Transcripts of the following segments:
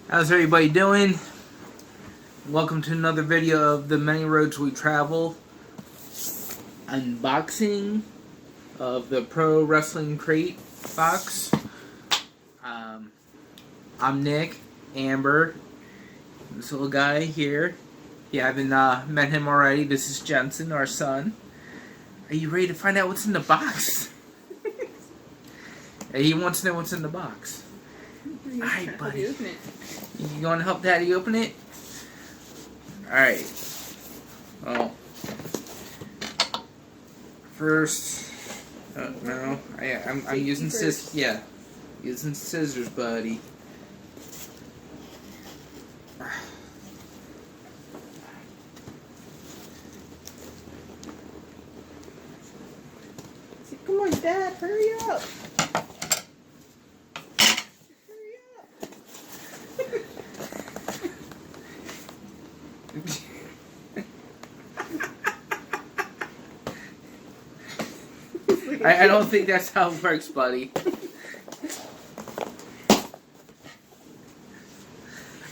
How's everybody doing? Welcome to another video of the many roads we travel. Unboxing of the Pro Wrestling Crate box. I'm Nick, Amber, this little guy here. If you haven't met him already, this is Jensen, our son. Are you ready to find out what's in the box? He wants to know what's in the box. Alright, buddy. You going to help Daddy open it? Alright. Well, first, no, I'm using scissors. Yeah, using scissors, buddy. Come on, Dad, hurry up. I don't think that's how it works, buddy.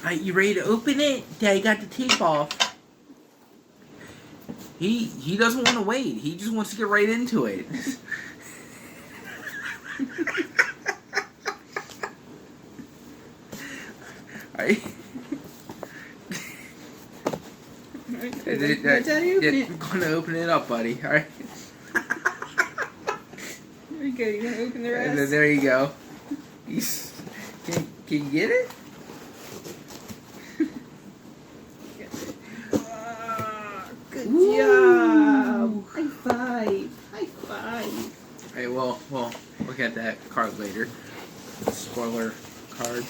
Alright, you ready to open it? Daddy got the tape off. He doesn't want to wait. He just wants to get right into it. Alright. I'm gonna open it up, buddy. Alright. There you go. You gonna open the rest? There you go. Can you get it? Good job. High five. High five. Alright, well, we'll look at that card later. Spoiler card.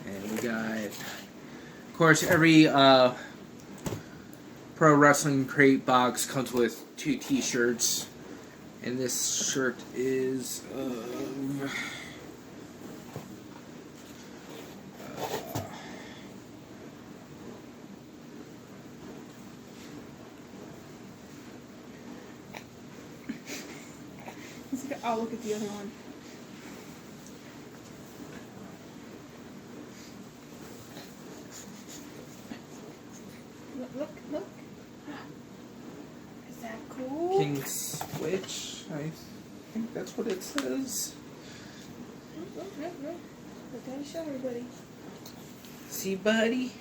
And we got, of course, every Pro Wrestling Crate box comes with 2 t-shirts. And this shirt is I'll look at the other one. Look. Is that cool? King Switch. I think that's what it says. No. Let Daddy show everybody. See, buddy?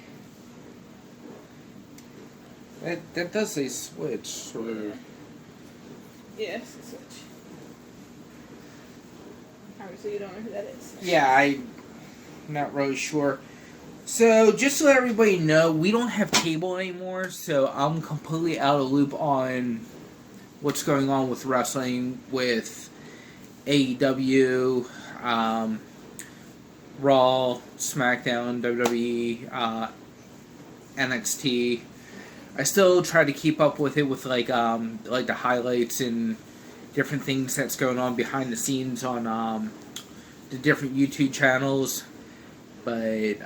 That does say Switch, or... Yes, a Switch. Obviously you don't know who that is. Yeah, I'm not really sure. So, just to let everybody know, we don't have cable anymore, so I'm completely out of the loop on what's going on with wrestling, with AEW, Raw, SmackDown, WWE, NXT. I still try to keep up with it with like the highlights and different things that's going on behind the scenes on the different YouTube channels. But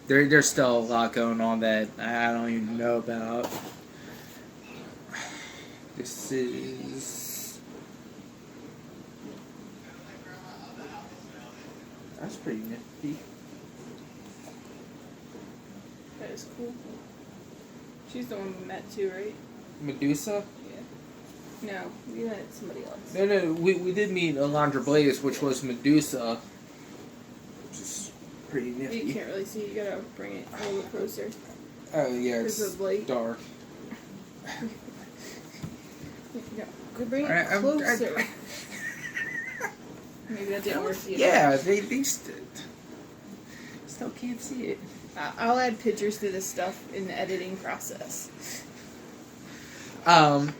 there's still a lot going on that I don't even know about. This is... That's pretty nifty. That is cool. She's the one we met too, right? Medusa? Yeah. No, we met somebody else. No, we did meet Alondra Blaze, which was Medusa. Which is pretty nifty. You can't really see, you gotta bring it a little closer. Oh, yeah, it's dark. Yeah, could bring it closer. Maybe that didn't work for you. Yeah, they still can't see it. I'll add pictures to this stuff in the editing process. And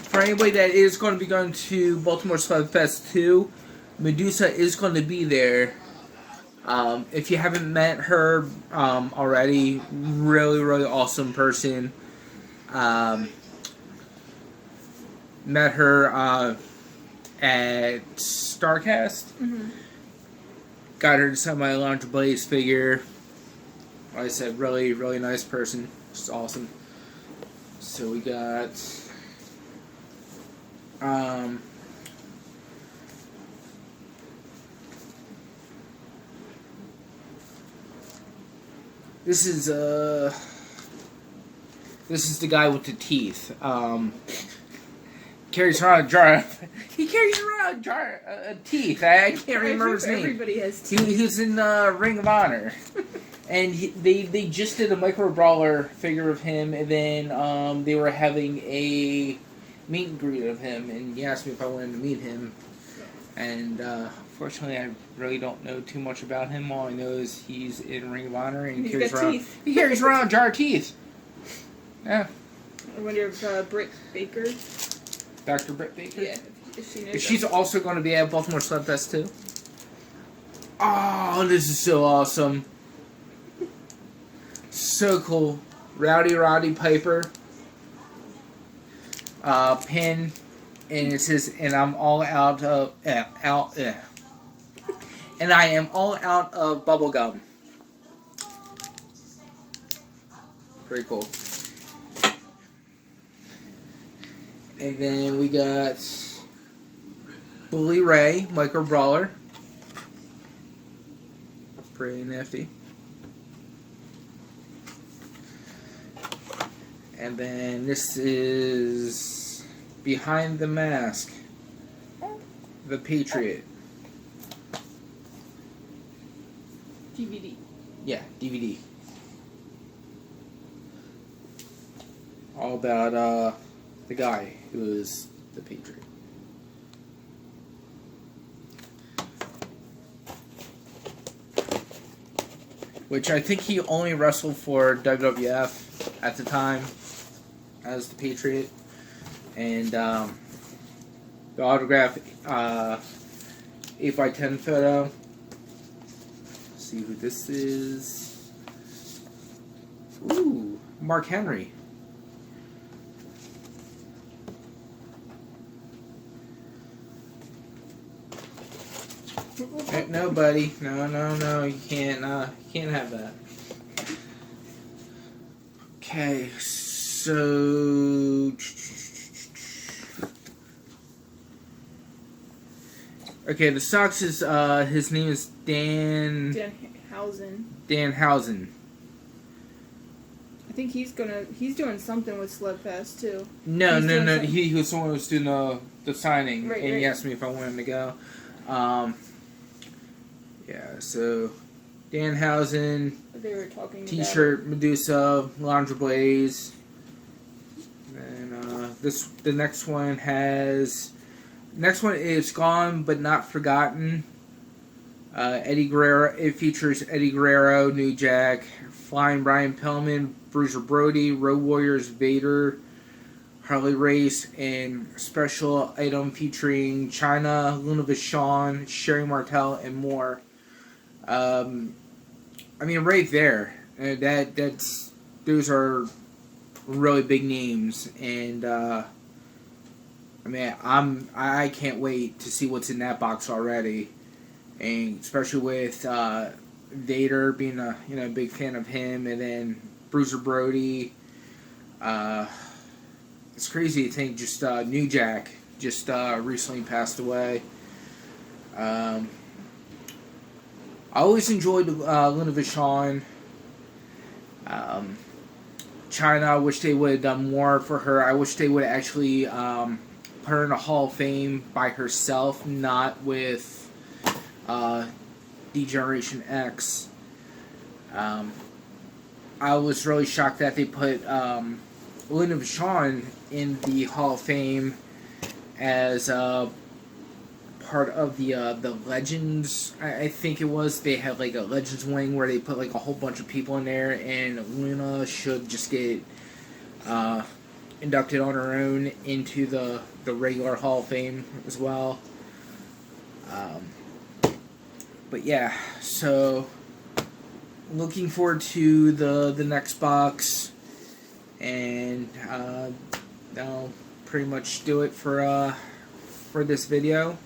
for anybody that is going to be going to Baltimore Slug Fest 2, Medusa is going to be there. If you haven't met her already, really awesome person. Met her at StarCast. Mm-hmm. Got her to sign my Alondra Blaze figure. Like I said, really nice person. Just awesome. So we got This is the guy with the teeth. Carries around a jar. He carries around a jar of teeth. I can't remember his name. Everybody has teeth. He was in Ring of Honor. And they just did a micro brawler figure of him, and then they were having a meet and greet of him, and he asked me if I wanted to meet him. And fortunately, I really don't know too much about him. All I know is he's in Ring of Honor and he carries around a jar of teeth. Yeah. I wonder if Britt Baker. Dr. Britt Baker? Yeah, if she knows. If she's also going to be at Baltimore Slugfest too. Oh, this is so awesome. So cool. Roddy Piper. Pin. And it says, and I'm all out of, and I am all out of bubblegum. Very cool. And then we got Bully Ray, Micro Brawler. Pretty nifty. And then this is Behind the Mask, The Patriot. DVD. Yeah, DVD. All about the guy who is the Patriot. Which I think he only wrestled for WWF at the time as the Patriot. And the autograph 8x10 photo. Let's see who this is. Ooh, Mark Henry. No, buddy. No. You can't have that. Okay, so... Okay, the Sox is, his name is Dan Housen. I think he's doing something with Slugfest too. No. He was the one who was doing the signing, right, and he asked me if I wanted to go. Yeah, so Dan Housen, they were talking T-shirt, Medusa, Laundry Blaze. And the next one is Gone But Not Forgotten. Eddie Guerrero. It features Eddie Guerrero, New Jack, Flying Brian Pillman, Bruiser Brody, Road Warriors Vader, Harley Race, and special item featuring China, Luna Vachon, Sherry Martel, and more. I mean, right there, those are really big names, and I mean, I can't wait to see what's in that box already, and especially with Vader being a big fan of him, and then Bruiser Brody. It's crazy to think just New Jack just recently passed away. I always enjoyed Luna Vachon. China, I wish they would have done more for her. I wish they would actually put her in a Hall of Fame by herself, not with D-Generation X. I was really shocked that they put Luna Vachon in the Hall of Fame as part of the Legends. I think it was. They had like a Legends wing where they put like a whole bunch of people in there, and Luna should just get inducted on her own into the regular Hall of Fame as well. But yeah, so looking forward to the next box, and that'll pretty much do it for this video.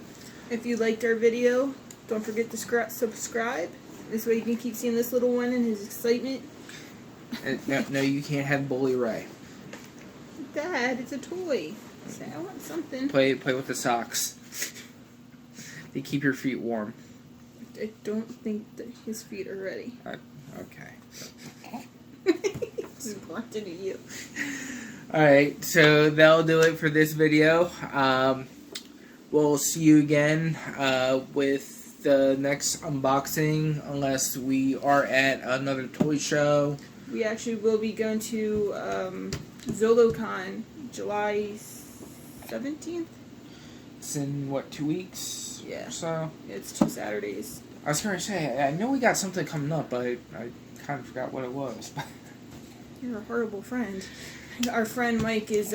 If you liked our video, don't forget to subscribe. This way you can keep seeing this little one and his excitement. No, you can't have Bully Ray. Dad, it's a toy. Say, I want something. Play with the socks. They keep your feet warm. I don't think that his feet are ready. Okay. It's pointed at you. Alright, so that'll do it for this video. We'll see you again with the next unboxing, unless we are at another toy show. We actually will be going to ZoloCon July 17th. It's in, what, 2 weeks? Yeah. Or so? It's 2 Saturdays. I was going to say, I know we got something coming up, but I kind of forgot what it was. You're a horrible friend. Our friend Mike is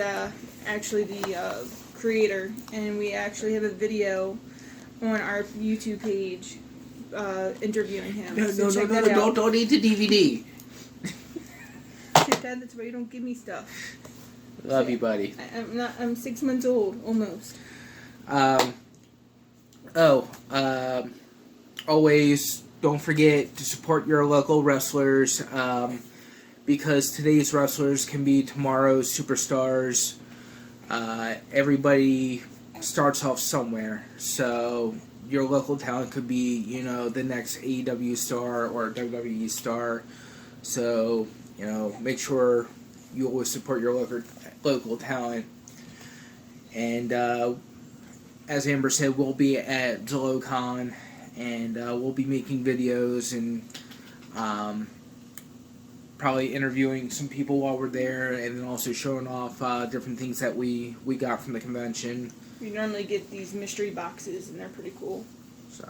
actually the creator, and we actually have a video on our YouTube page interviewing him. No, don't need the DVD. Dad, that's why you don't give me stuff. Love you, buddy. I'm 6 months old, almost. Always don't forget to support your local wrestlers, because today's wrestlers can be tomorrow's superstars. Everybody starts off somewhere, so your local talent could be, you know, the next AEW star or WWE star. So, you know, make sure you always support your local talent. And as Amber said, we'll be at ZoloCon, and we'll be making videos and probably interviewing some people while we're there, and then also showing off different things that we got from the convention. We normally get these mystery boxes, and they're pretty cool. So,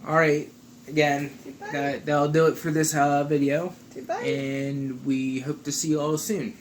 alright, again, that'll do it for this video, Goodbye. and we hope to see you all soon.